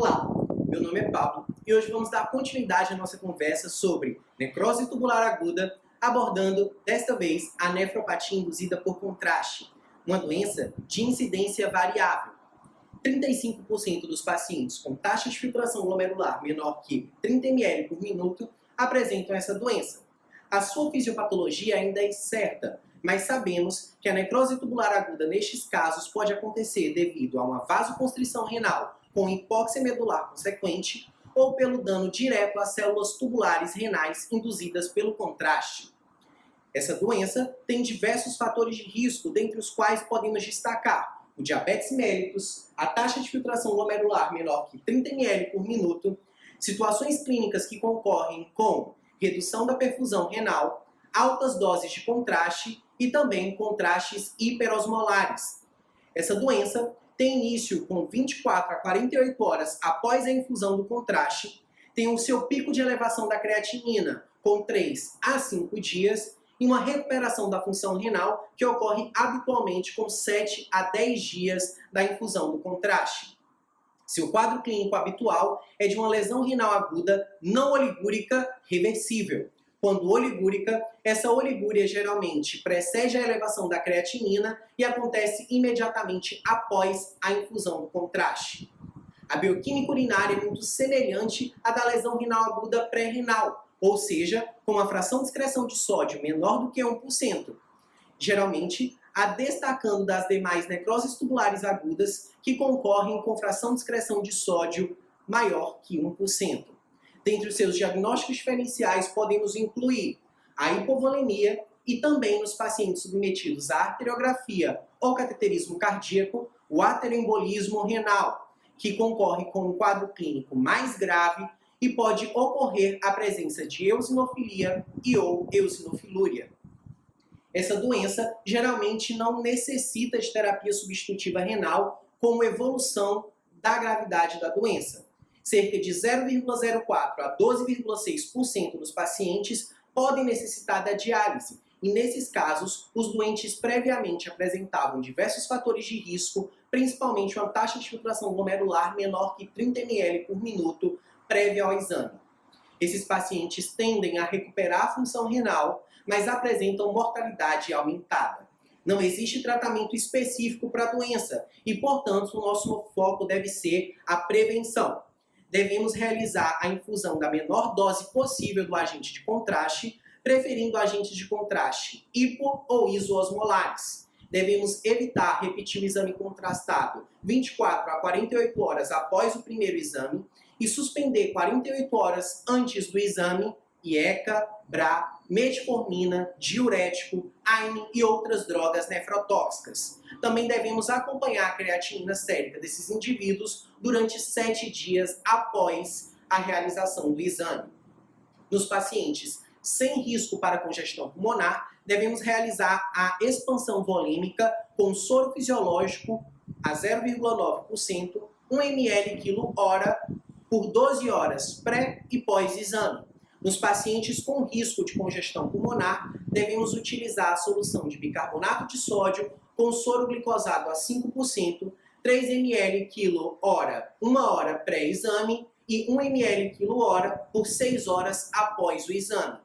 Olá, meu nome é Pablo e hoje vamos dar continuidade à nossa conversa sobre necrose tubular aguda, abordando, desta vez, a nefropatia induzida por contraste, uma doença de incidência variável. 35% dos pacientes com taxa de filtração glomerular menor que 30 ml por minuto apresentam essa doença. A sua fisiopatologia ainda é incerta, mas sabemos que a necrose tubular aguda nestes casos pode acontecer devido a uma vasoconstrição renal com hipóxia medular consequente ou pelo dano direto às células tubulares renais induzidas pelo contraste. Essa doença tem diversos fatores de risco, dentre os quais podemos destacar o diabetes mellitus, a taxa de filtração glomerular menor que 30 ml por minuto, situações clínicas que concorrem com redução da perfusão renal, altas doses de contraste e também contrastes hiperosmolares. Essa doença tem início com 24 a 48 horas após a infusão do contraste, tem o seu pico de elevação da creatinina com 3 a 5 dias e uma recuperação da função renal que ocorre habitualmente com 7 a 10 dias da infusão do contraste. Seu quadro clínico habitual é de uma lesão renal aguda não oligúrica reversível. Quando oligúrica, essa oligúria geralmente precede a elevação da creatinina e acontece imediatamente após a infusão do contraste. A bioquímica urinária é muito semelhante à da lesão renal aguda pré-renal, ou seja, com uma fração de excreção de sódio menor do que 1%. Geralmente, a destacando das demais necroses tubulares agudas que concorrem com fração de excreção de sódio maior que 1%. Dentre os seus diagnósticos diferenciais, podemos incluir a hipovolemia e também nos pacientes submetidos à arteriografia ou cateterismo cardíaco, o ateroembolismo renal, que concorre com um quadro clínico mais grave e pode ocorrer a presença de eosinofilia e ou eosinofilúria. Essa doença geralmente não necessita de terapia substitutiva renal como evolução da gravidade da doença. Cerca de 0,04 a 12,6% dos pacientes podem necessitar da diálise, e nesses casos, os doentes previamente apresentavam diversos fatores de risco, principalmente uma taxa de filtração glomerular menor que 30 ml por minuto prévia ao exame. Esses pacientes tendem a recuperar a função renal, mas apresentam mortalidade aumentada. Não existe tratamento específico para a doença e, portanto, o nosso foco deve ser a prevenção. Devemos realizar a infusão da menor dose possível do agente de contraste, preferindo agentes de contraste hipo ou isoosmolares. Devemos evitar repetir o exame contrastado 24 a 48 horas após o primeiro exame e suspender 48 horas antes do exame IECA, BRA, metformina, diurético, AINE e outras drogas nefrotóxicas. Também devemos acompanhar a creatinina sérica desses indivíduos durante 7 dias após a realização do exame. Nos pacientes sem risco para congestão pulmonar, devemos realizar a expansão volêmica com soro fisiológico a 0,9%, 1 ml/hora por 12 horas pré e pós-exame. Nos pacientes com risco de congestão pulmonar, devemos utilizar a solução de bicarbonato de sódio com soro glicosado a 5%, 3 ml/hora, 1 hora pré-exame e 1 ml/hora por 6 horas após o exame.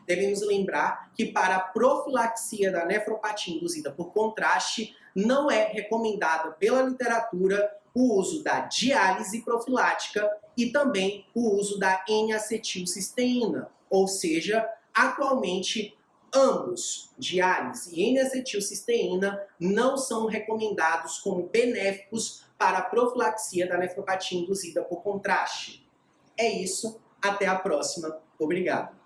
Devemos lembrar que para a profilaxia da nefropatia induzida por contraste, não é recomendada pela literatura o uso da diálise profilática e também o uso da N-acetilcisteína, ou seja, atualmente ambos, diálise e N-acetilcisteína, não são recomendados como benéficos para a profilaxia da nefropatia induzida por contraste. É isso, até a próxima. Obrigado.